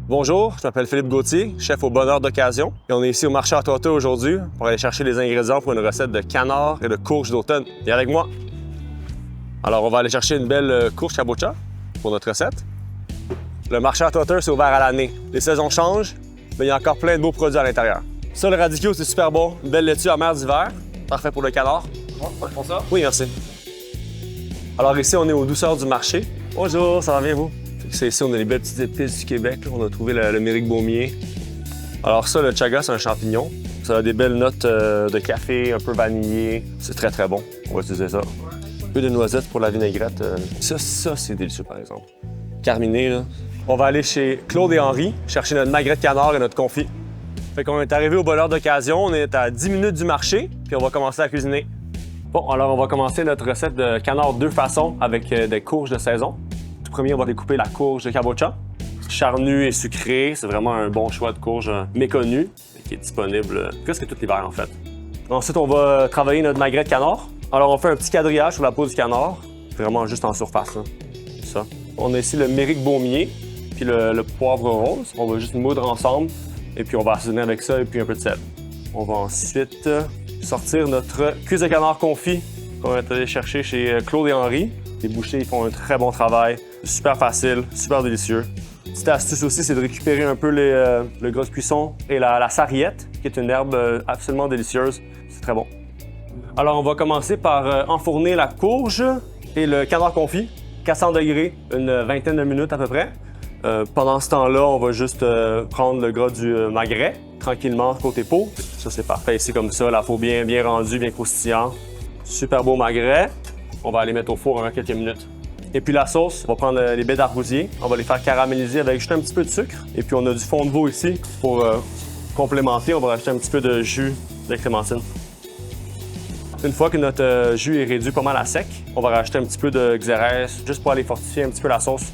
Bonjour, je m'appelle Philippe Gauthier, chef au bonheur d'occasion. Et on est ici au marché Atwater aujourd'hui pour aller chercher les ingrédients pour une recette de canard et de courge d'automne. Viens avec moi. Alors, on va aller chercher une belle courge cabocha pour notre recette. Le marché Atwater, c'est ouvert à l'année. Les saisons changent, mais il y a encore plein de beaux produits à l'intérieur. Ça, le radicchio, c'est super bon. Une belle laitue amère d'hiver. Parfait pour le canard. Pour ça? Oui, merci. Alors ici, on est aux douceurs du marché. Bonjour, ça va bien, vous? C'est ici, on a les belles petites épices du Québec. Là. On a trouvé le méric baumier. Alors ça, le chaga, c'est un champignon. Ça a des belles notes de café, un peu vanillé. C'est très, très bon. On va utiliser ça. Un peu de noisettes pour la vinaigrette. Ça, c'est délicieux, par exemple. Carminé, là. On va aller chez Claude et Henri chercher notre magret de canard et notre confit. Fait qu'on est arrivé au bonheur d'occasion. On est à 10 minutes du marché, puis on va commencer à cuisiner. Bon, alors on va commencer notre recette de canard deux façons avec des courges de saison. Tout premier, on va découper la courge de cabocha. Charnue et sucrée, c'est vraiment un bon choix de courge méconnu, qui est disponible presque tout l'hiver en fait. Ensuite, on va travailler notre magret de canard. Alors on fait un petit quadrillage sur la peau du canard, vraiment juste en surface, là. Ça. On a ici le méric baumier, puis le poivre rose. On va juste moudre ensemble, et puis on va assaisonner avec ça et puis un peu de sel. On va ensuite sortir notre cuisse de canard confit qu'on va aller chercher chez Claude et Henri. Les bouchers, ils font un très bon travail. Super facile, super délicieux. Petite astuce aussi, c'est de récupérer un peu le gras de cuisson et la sarriette, qui est une herbe absolument délicieuse. C'est très bon. Alors, on va commencer par enfourner la courge et le canard confit, 400 degrés, une vingtaine de minutes à peu près. Pendant ce temps-là, on va juste prendre le gras du magret, tranquillement, côté peau. Ça, c'est parfait ici comme ça, la peau bien rendue, bien croustillant. Super beau magret. On va aller mettre au four en quelques minutes. Et puis la sauce, on va prendre les baies d'arbousier. On va les faire caraméliser avec juste un petit peu de sucre. Et puis on a du fond de veau ici pour complémenter. On va rajouter un petit peu de jus de clémentine. Une fois que notre jus est réduit pas mal à sec, on va rajouter un petit peu de xérès juste pour aller fortifier un petit peu la sauce.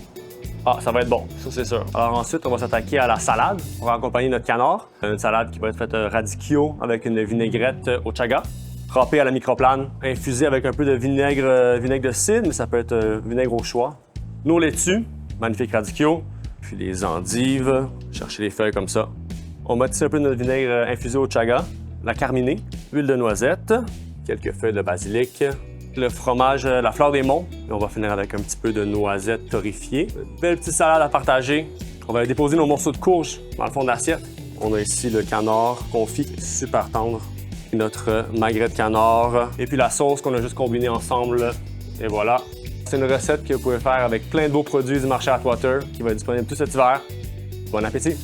Ah, ça va être bon, ça c'est sûr. Alors ensuite, on va s'attaquer à la salade pour accompagner notre canard. Une salade qui va être faite radicchio avec une vinaigrette au chaga, râpée à la microplane, infusée avec un peu de vinaigre de cidre, mais ça peut être vinaigre au choix. Nos laitues, magnifique radicchio, puis les endives, chercher les feuilles comme ça. On met ici un peu de notre vinaigre infusé au chaga, la carminée, huile de noisette, quelques feuilles de basilic, le fromage, la fleur des monts. Et on va finir avec un petit peu de noisettes torréfiées. Une belle petite salade à partager. On va déposer nos morceaux de courge dans le fond de l'assiette. On a ici le canard confit, super tendre. Et notre magret de canard. Et puis la sauce qu'on a juste combinée ensemble. Et voilà. C'est une recette que vous pouvez faire avec plein de beaux produits du marché Atwater qui va être disponible tout cet hiver. Bon appétit!